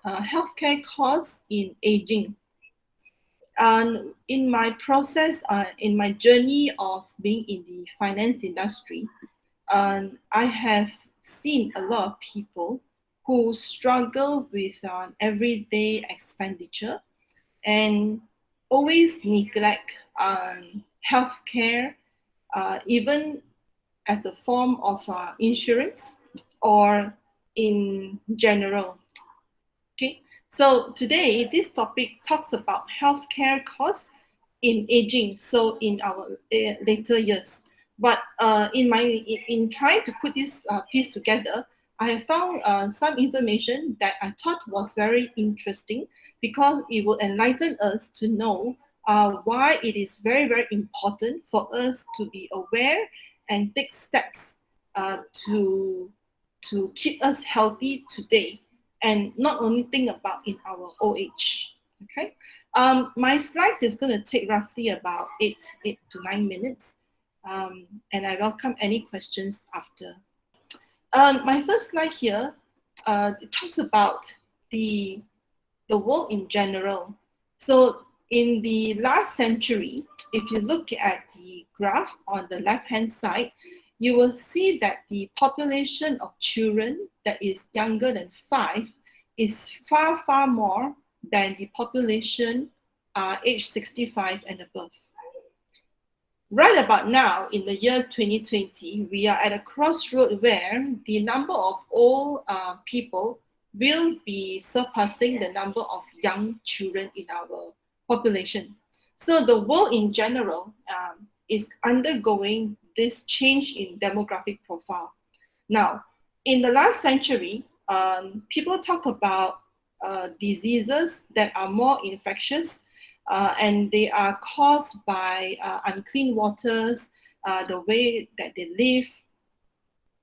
healthcare costs in aging. And in my process, in my journey of being in the finance industry, I have seen a lot of people who struggle with everyday expenditure and always neglect healthcare, even as a form of insurance or in general. Okay, so today this topic talks about healthcare costs in aging, so in our later years. But in trying to put this piece together, I have found some information that I thought was very interesting because it will enlighten us to know why it is very, very important for us to be aware and take steps to keep us healthy today and not only think about in our old age. Okay. My slides is going to take roughly about 8 to 9 minutes, and I welcome any questions after. My first slide here it talks about the world in general. So in the last century, if you look at the graph on the left-hand side, you will see that the population of children that is younger than 5 is far, far more than the population age 65 and above. Right about now, in the year 2020, we are at a crossroad where the number of old people will be surpassing the number of young children in our population. So the world in general is undergoing this change in demographic profile. Now, in the last century, people talk about diseases that are more infectious and they are caused by unclean waters, the way that they live.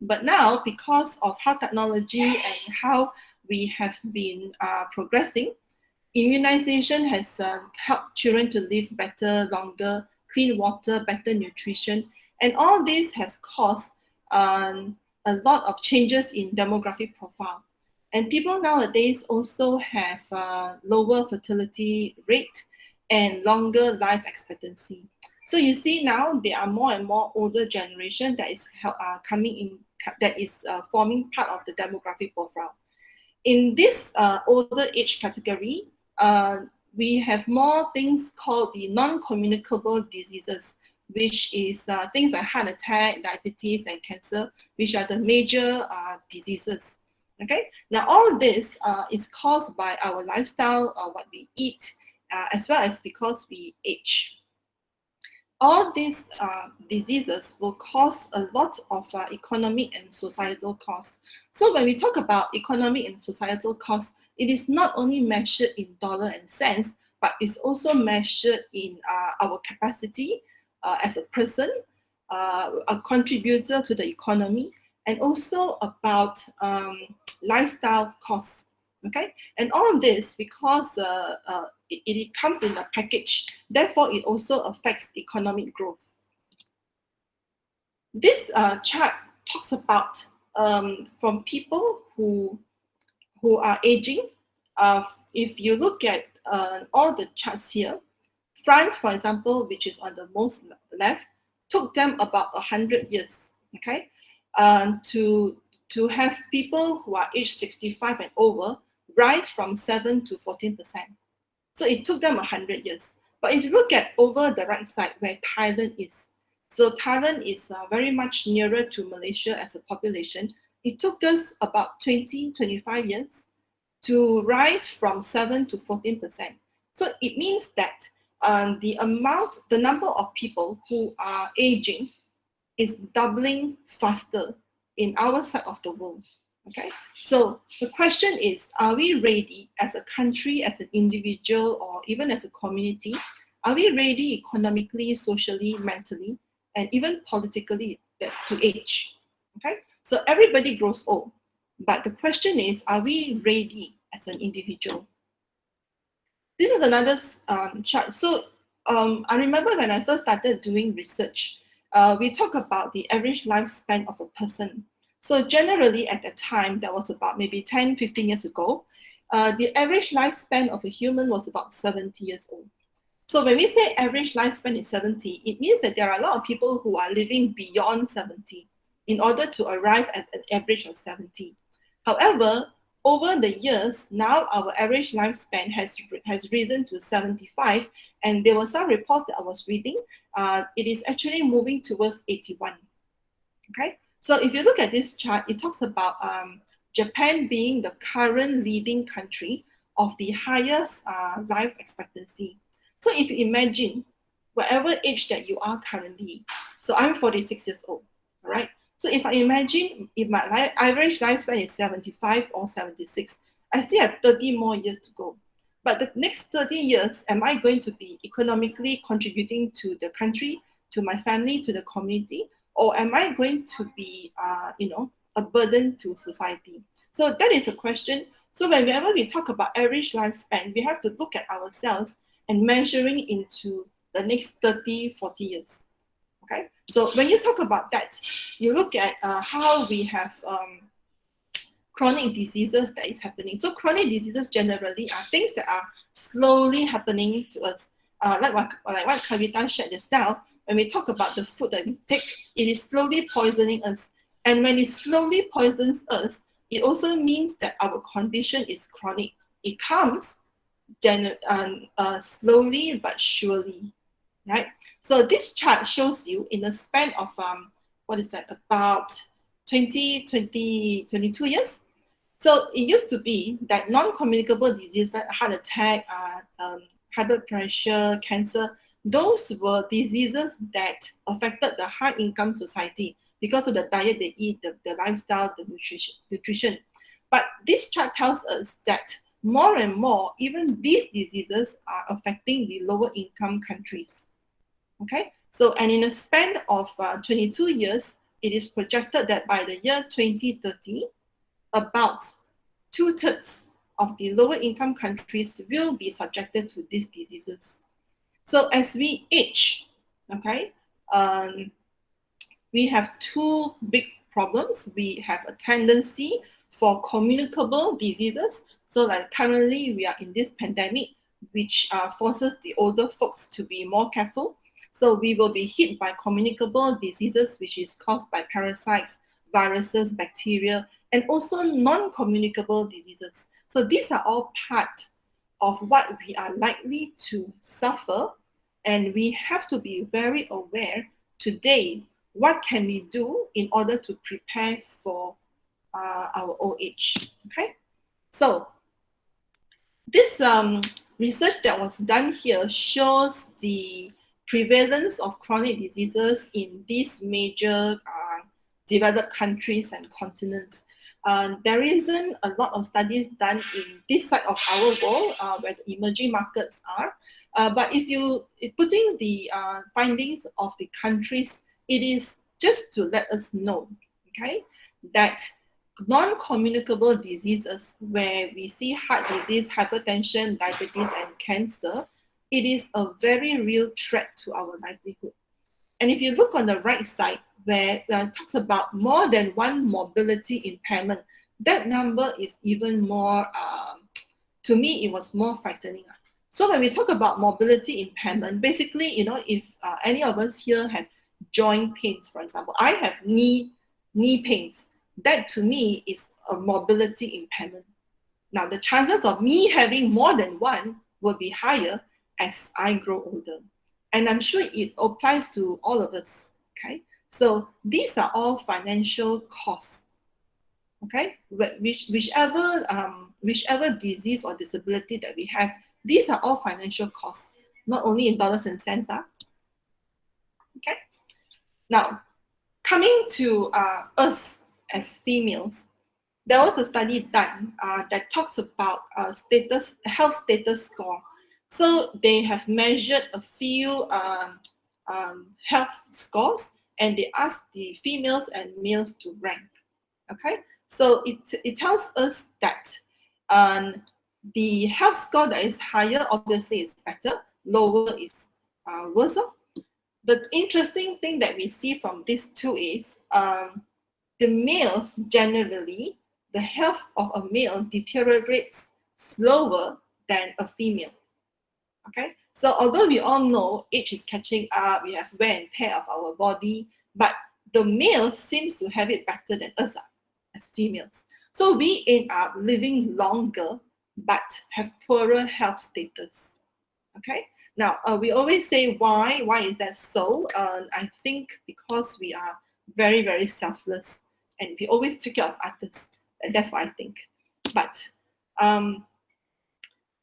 But now, because of how technology and how we have been progressing, immunization has helped children to live better, longer, clean water, better nutrition, and all this has caused a lot of changes in demographic profile. And people nowadays also have lower fertility rate and longer life expectancy. So you see now there are more and more older generation that is coming in, that is forming part of the demographic profile. In this older age category, we have more things called the non-communicable diseases, which is things like heart attack, diabetes, and cancer, which are the major diseases. Okay, now all this is caused by our lifestyle, what we eat, as well as because we age. All these diseases will cause a lot of economic and societal costs. So when we talk about economic and societal costs, it is not only measured in dollar and cents, but it's also measured in our capacity as a person, a contributor to the economy, and also about lifestyle costs. Okay, and all of this because it comes in a package. Therefore, it also affects economic growth. This chart talks about from people who are aging. If you look at all the charts here, France, for example, which is on the most left, took them about 100 years. Okay, to have people who are age 65 and over rise from 7 to 14%. So it took them 100 years. But if you look at over the right side where Thailand is, so Thailand is very much nearer to Malaysia as a population. It took us about 25 years to rise from 7 to 14%. So it means that the number of people who are aging is doubling faster in our side of the world. Okay, so the question is, are we ready as a country, as an individual, or even as a community? Are we ready economically, socially, mentally, and even politically to age? Okay, so everybody grows old, but the question is, are we ready as an individual? This is another chart. So I remember when I first started doing research, we talk about the average lifespan of a person. So generally at that time, that was about maybe 10, 15 years ago, the average lifespan of a human was about 70 years old. So when we say average lifespan is 70, it means that there are a lot of people who are living beyond 70 in order to arrive at an average of 70. However, over the years, now our average lifespan has risen to 75, and there were some reports that I was reading. It is actually moving towards 81. Okay, so if you look at this chart, it talks about Japan being the current leading country of the highest life expectancy. So if you imagine whatever age that you are currently, so I'm 46 years old, all right? So if I imagine if my average lifespan is 75 or 76, I still have 30 more years to go. But the next 30 years, am I going to be economically contributing to the country, to my family, to the community? Or am I going to be, a burden to society? So that is a question. So whenever we talk about average lifespan, we have to look at ourselves and measuring into the next 30, 40 years. Okay. So when you talk about that, you look at how we have chronic diseases that is happening. So chronic diseases generally are things that are slowly happening to us. Like what Kavita shared just now, when we talk about the food that we take, it is slowly poisoning us. And when it slowly poisons us, it also means that our condition is chronic. It comes slowly but surely, right? So this chart shows you in the span of, about 22 years. So it used to be that non-communicable diseases like heart attack, high blood pressure, cancer, those were diseases that affected the high-income society because of the diet they eat, the lifestyle, the nutrition. But this chart tells us that more and more, even these diseases are affecting the lower-income countries. Okay, so and in a span of 22 years, it is projected that by the year 2030, about 2/3 of the lower income countries will be subjected to these diseases. So as we age, okay, we have two big problems. We have a tendency for communicable diseases. So like currently we are in this pandemic, which forces the older folks to be more careful. So we will be hit by communicable diseases, which is caused by parasites, viruses, bacteria, and also non-communicable diseases. So these are all part of what we are likely to suffer, and we have to be very aware today what can we do in order to prepare for our old age. Okay, so this research that was done here shows the prevalence of chronic diseases in these major developed countries and continents. There isn't a lot of studies done in this side of our world where the emerging markets are. But if you putting the findings of the countries, it is just to let us know, okay, that non-communicable diseases where we see heart disease, hypertension, diabetes, and cancer, it is a very real threat to our livelihood. And if you look on the right side, where it talks about more than one mobility impairment, that number is even more, to me, it was more frightening. So when we talk about mobility impairment, basically, if any of us here have joint pains, for example, I have knee pains, that to me is a mobility impairment. Now, the chances of me having more than one will be higher as I grow older. And I'm sure it applies to all of us, okay? So these are all financial costs, okay? Whichever disease or disability that we have, these are all financial costs, not only in dollars and cents, okay? Now, coming to us as females, there was a study done that talks about health status score. So they have measured a few health scores, and they asked the females and males to rank. Okay, so it tells us that the health score that is higher obviously is better, lower is worse. The interesting thing that we see from these two is the males generally, the health of a male deteriorates slower than a female. Okay, so although we all know age is catching up, we have wear and tear of our body, but the male seems to have it better than us as females. So we end up living longer but have poorer health status. Okay, now we always say why is that so? I think because we are very very selfless and we always take care of others, and that's what I think. But um,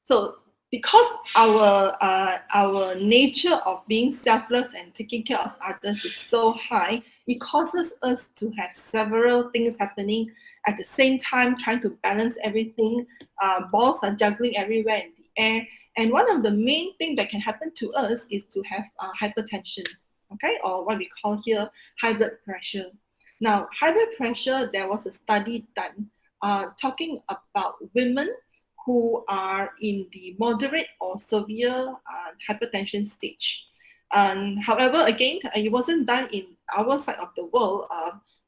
so because our nature of being selfless and taking care of others is so high, it causes us to have several things happening at the same time, trying to balance everything. Balls are juggling everywhere in the air, and one of the main things that can happen to us is to have hypertension, okay, or what we call here high blood pressure. Now, high blood pressure, there was a study done talking about women who are in the moderate or severe hypertension stage. However, again, it wasn't done in our side of the world,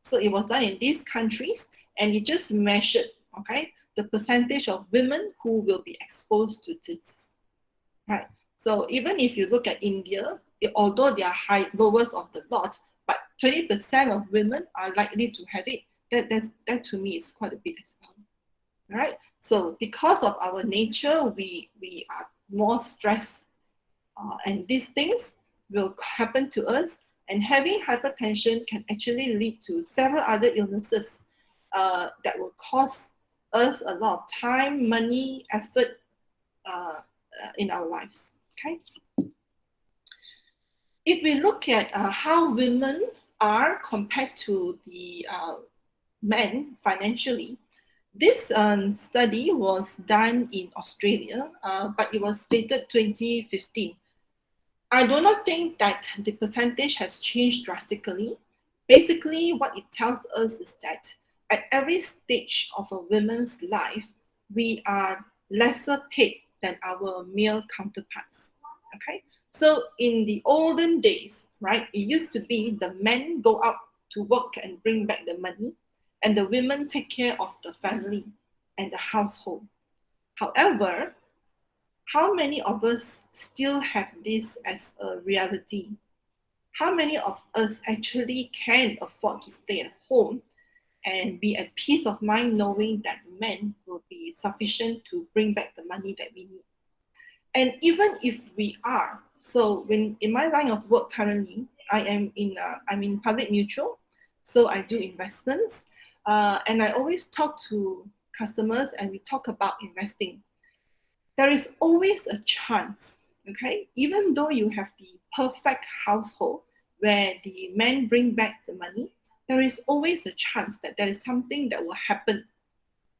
so it was done in these countries, and it just measured, okay, the percentage of women who will be exposed to this, right? So even if you look at India, although they are lowest of the lot, but 20% of women are likely to have it. That to me is quite a bit as well. Right? So because of our nature, we are more stressed, and these things will happen to us. And having hypertension can actually lead to several other illnesses that will cost us a lot of time, money, effort in our lives. Okay. If we look at how women are compared to the men financially, this study was done in Australia, but it was dated 2015. I do not think that the percentage has changed drastically. Basically, what it tells us is that at every stage of a woman's life, we are lesser paid than our male counterparts. Okay, so in the olden days, right, it used to be the men go out to work and bring back the money, and the women take care of the family and the household. However, how many of us still have this as a reality? How many of us actually can afford to stay at home and be at peace of mind knowing that the men will be sufficient to bring back the money that we need? And even if we are, so when in my line of work currently, I'm in public mutual, so I do investments, and I always talk to customers and we talk about investing. There is always a chance, okay, even though you have the perfect household where the men bring back the money, there is always a chance that there is something that will happen.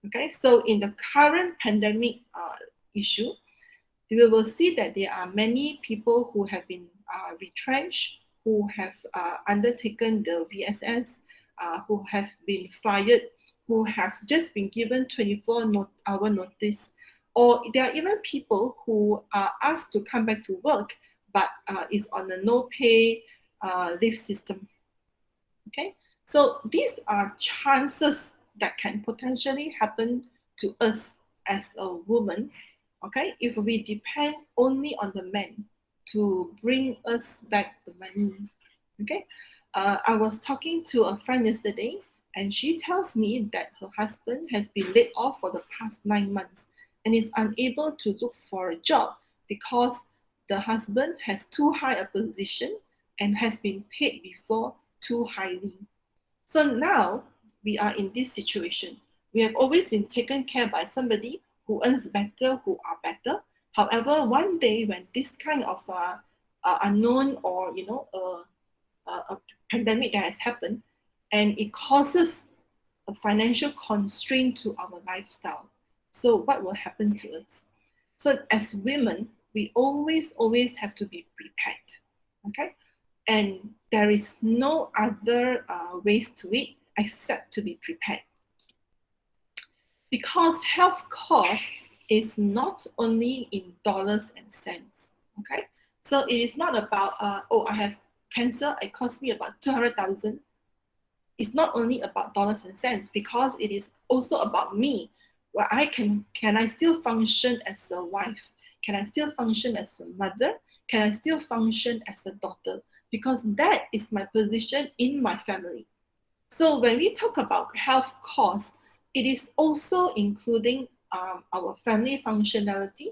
Okay, so in the current pandemic issue, we will see that there are many people who have been retrenched, who have undertaken the VSS, who have been fired, who have just been given 24-hour notice, or there are even people who are asked to come back to work but is on a no pay leave system. Okay, so these are chances that can potentially happen to us as a woman, okay, if we depend only on the men to bring us back the money. Okay, I was talking to a friend yesterday, and she tells me that her husband has been laid off for the past 9 months and is unable to look for a job because the husband has too high a position and has been paid before too highly. So now we are in this situation. We have always been taken care by somebody who earns better, who are better. However, one day when this kind of unknown or a pandemic that has happened, and it causes a financial constraint to our lifestyle. So what will happen to us? So as women, we always have to be prepared. Okay, and there is no other ways to it except to be prepared, because health cost is not only in dollars and cents. Okay, so it is not about oh, I have cancer, it cost me about 200,000. It's not only about dollars and cents, because it is also about me Well, can I still function as a wife? Can I still function as a mother? Can I still function as a daughter? Because that is my position in my family. So when we talk about health costs, it is also including our family functionality.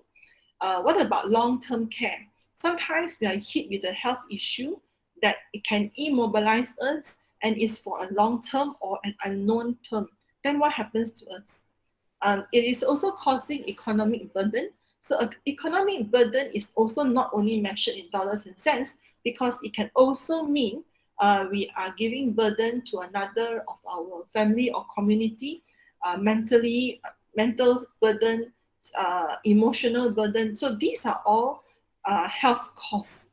What about long-term care? Sometimes we are hit with a health issue that it can immobilize us and is for a long term or an unknown term. Then what happens to us? It is also causing economic burden. So economic burden is also not only measured in dollars and cents, because it can also mean we are giving burden to another of our family or community, mental burden, emotional burden. So these are all health costs.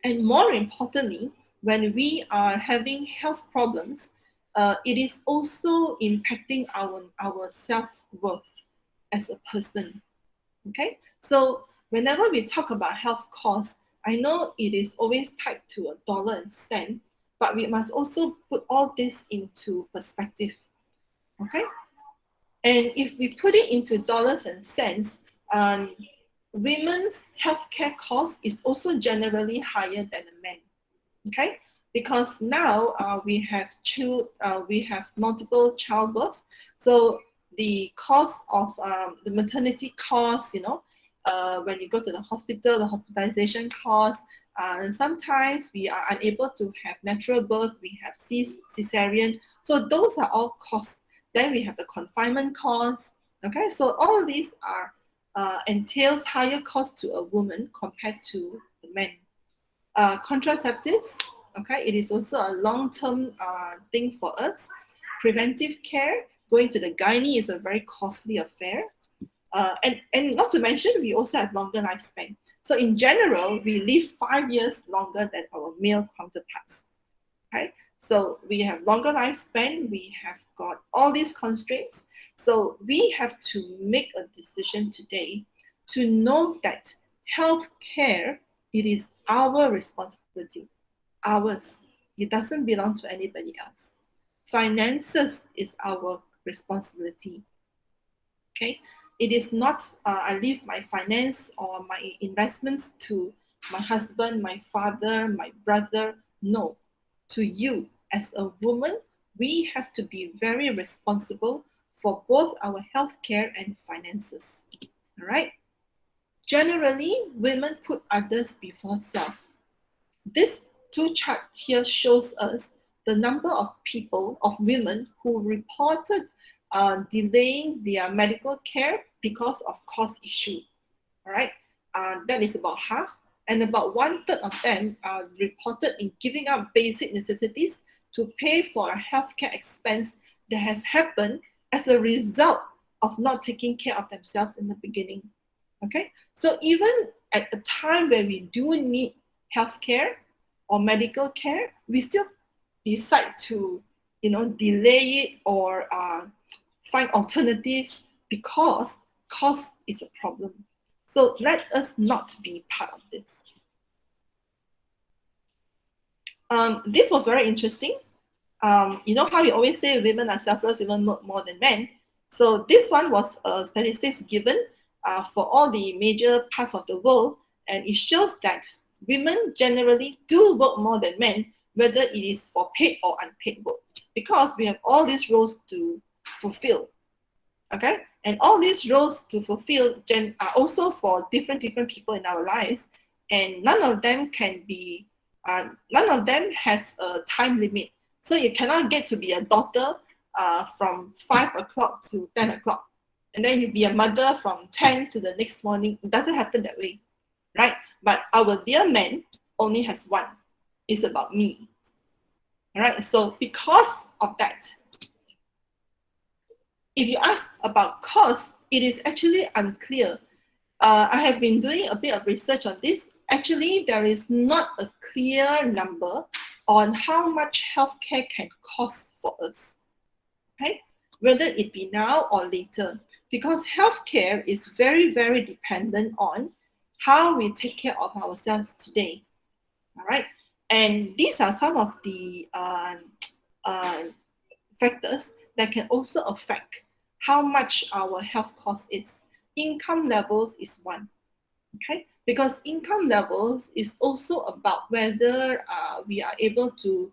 And more importantly, when we are having health problems, it is also impacting our self-worth as a person. Okay, so whenever we talk about health costs, I know it is always tied to a dollar and cent, but we must also put all this into perspective. Okay, and if we put it into dollars and cents, women's healthcare cost is also generally higher than a man. Okay, because now we have multiple childbirth, so the cost of the maternity cost, when you go to the hospital, the hospitalization cost, and sometimes we are unable to have natural birth, we have cesarean, so those are all costs. Then we have the confinement costs. Okay, so all of these are entails higher cost to a woman compared to the men. Contraceptives, okay, it is also a long-term thing for us. Preventive care, going to the gynae is a very costly affair. And not to mention, we also have longer lifespan. So in general, we live 5 years longer than our male counterparts. Okay, so we have longer lifespan. We have got all these constraints. So we have to make a decision today to know that healthcare, it is our responsibility, ours. It doesn't belong to anybody else. Finances is our responsibility. Okay, it is not I leave my finance or my investments to my husband, my father, my brother. No, to you as a woman, we have to be very responsible for both our healthcare and finances. All right. Generally, women put others before self. This two chart here shows us the number of people, of women who reported delaying their medical care because of cost issue. All right, that is about half, and about 1/3 of them are reported in giving up basic necessities to pay for a healthcare expense that has happened as a result of not taking care of themselves in the beginning. Okay, so even at a time where we do need healthcare or medical care, we still decide to, delay it or find alternatives because cost is a problem. So let us not be part of this. This was very interesting. You know how you always say women are selfless, women work more than men. So this one was statistics given for all the major parts of the world, and it shows that women generally do work more than men, whether it is for paid or unpaid work, because we have all these roles to fulfill. Okay, and all these roles to fulfill are also for different people in our lives, and none of them has a time limit. So you cannot get to be a daughter from 5 o'clock to 10 o'clock, and then you be a mother from 10 to the next morning. It doesn't happen that way, right? But our dear man only has one. It's about me. All right. So because of that, if you ask about cost, it is actually unclear. I have been doing a bit of research on this. Actually, there is not a clear number on how much healthcare can cost for us, okay? Whether it be now or later, because healthcare is very, very dependent on how we take care of ourselves today, all right? And these are some of the uh, factors that can also affect how much our health cost is. Income levels is one. Okay, because income levels is also about whether we are able to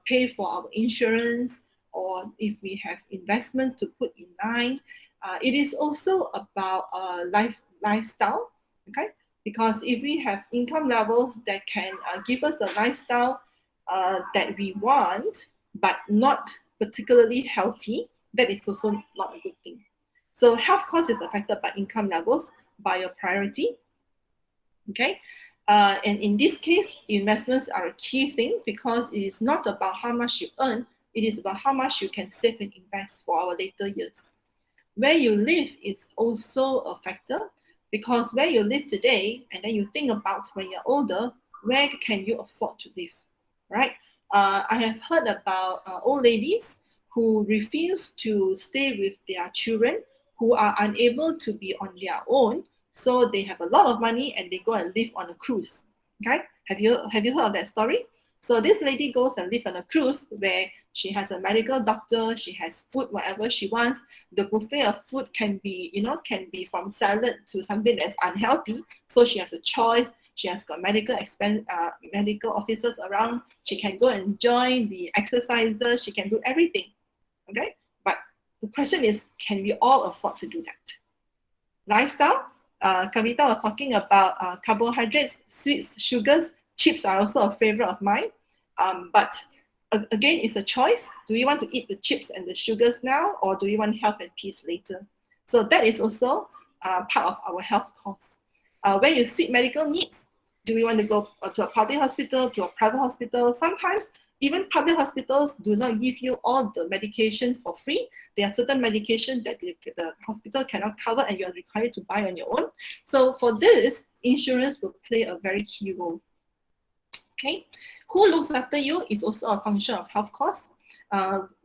pay for our insurance, or if we have investment to put in line. It is also about lifestyle. Okay, because if we have income levels that can give us the lifestyle that we want, but not particularly healthy, that is also not a good thing. So health cost is affected by income levels, by your priority. Okay, and in this case, investments are a key thing, because it is not about how much you earn, it is about how much you can save and invest for our later years. Where you live is also a factor, because where you live today, and then you think about when you're older, where can you afford to live, right? I have heard about old ladies who refuse to stay with their children, who are unable to be on their own, so they have a lot of money and they go and live on a cruise. Okay, have you heard of that story? So this lady goes and live on a cruise where she has a medical doctor, she has food whatever she wants. The buffet of food can be, can be from salad to something that's unhealthy. So she has a choice. She has got medical officers around. She can go and join the exercises. She can do everything. Okay, but the question is, can we all afford to do that? Lifestyle. Kavita was talking about carbohydrates, sweets, sugars. Chips are also a favorite of mine. But again, it's a choice. Do we want to eat the chips and the sugars now, or do we want health and peace later? So that is also part of our health costs. When you seek medical needs, do we want to go to a public hospital, to a private hospital? Sometimes even public hospitals do not give you all the medication for free. There are certain medication that the hospital cannot cover and you're required to buy on your own. So for this, insurance will play a very key role. Okay, who looks after you is also a function of health costs.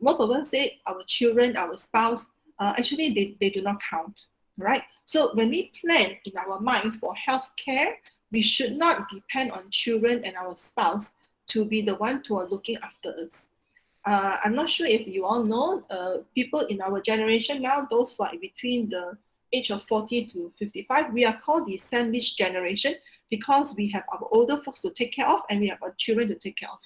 Most of us say our children, our spouse, actually they do not count, right? So when we plan in our mind for health care, we should not depend on children and our spouse to be the one who are looking after us. I'm not sure if you all know, people in our generation now, those who are between the age of 40 to 55, we are called the sandwich generation, because we have our older folks to take care of and we have our children to take care of.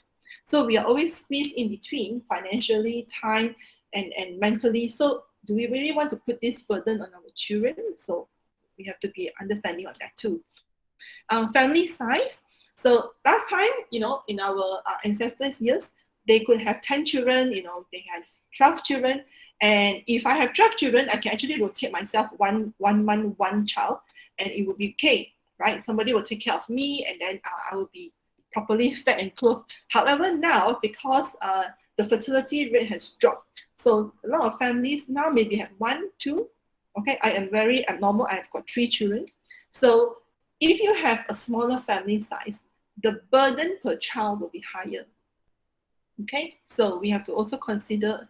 So we are always squeezed in between financially, time, and mentally. So do we really want to put this burden on our children? So we have to be understanding of that too. Family size. So last time, in our ancestors' years, they could have 10 children, they had 12 children. And if I have 12 children, I can actually rotate myself one month, one child, and it will be okay, right? Somebody will take care of me, and then I will be properly fed and clothed. However, now, because the fertility rate has dropped, so a lot of families now maybe have 1, 2. Okay, I am very abnormal. I've got 3 children. So if you have a smaller family size, the burden per child will be higher. Okay, so we have to also consider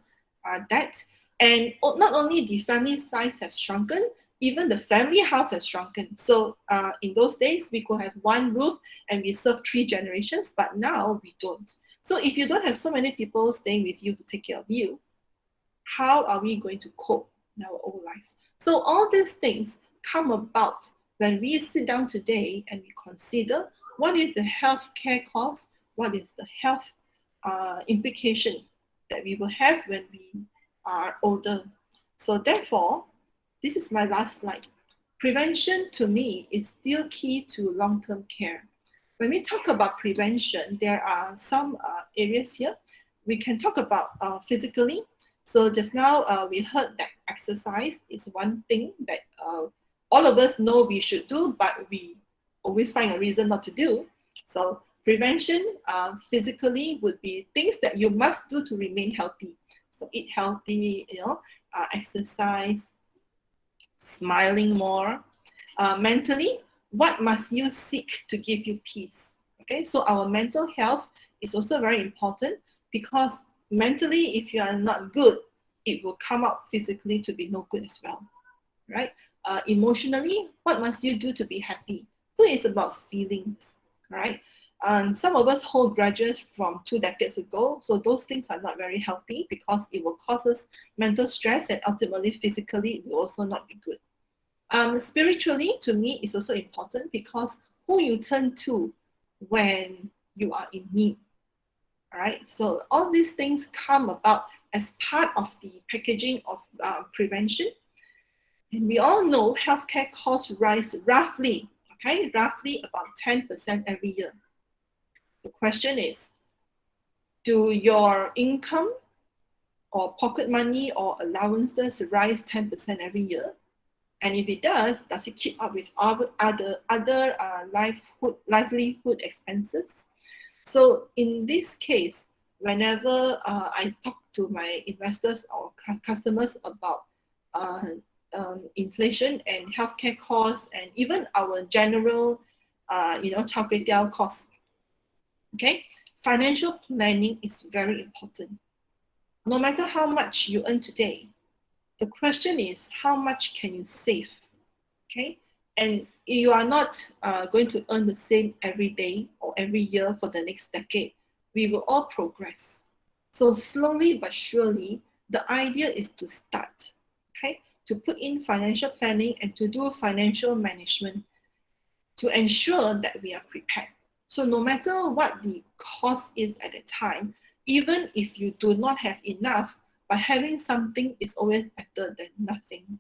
that. And not only the family size has shrunken, even the family house has shrunken. So in those days, we could have one roof and we serve 3 generations, but now we don't. So if you don't have so many people staying with you to take care of you, how are we going to cope in our old life? So all these things come about when we sit down today and we consider what is the health care cost, what is the health implication that we will have when we are older. So therefore, this is my last slide. Prevention to me is still key to long-term care. When we talk about prevention, there are some areas here. We can talk about physically. So just now we heard that exercise is one thing that all of us know we should do, but we always find a reason not to do. So prevention physically would be things that you must do to remain healthy. So eat healthy, exercise, smiling more. Mentally, what must you seek to give you peace? Okay, so our mental health is also very important, because mentally, if you are not good, it will come out physically to be no good as well, right? Emotionally, what must you do to be happy? So it's about feelings, right? And some of us hold grudges from 2 decades ago, so those things are not very healthy because it will cause us mental stress and ultimately physically it will also not be good. Spiritually, to me, is also important because who you turn to when you are in need. All right, so all these things come about as part of the packaging of prevention. And we all know healthcare costs rise roughly about 10% every year. The question is, do your income or pocket money or allowances rise 10% every year? And if it does it keep up with other livelihood expenses? So in this case, whenever I talk to my investors or customers about uh, inflation and healthcare costs and even our general, char kway teow costs, okay, financial planning is very important. No matter how much you earn today, the question is how much can you save, okay? And you are not going to earn the same every day or every year for the next decade. We will all progress. So slowly but surely, the idea is to start, okay? To put in financial planning and to do financial management to ensure that we are prepared. So no matter what the cost is at the time, even if you do not have enough, but having something is always better than nothing.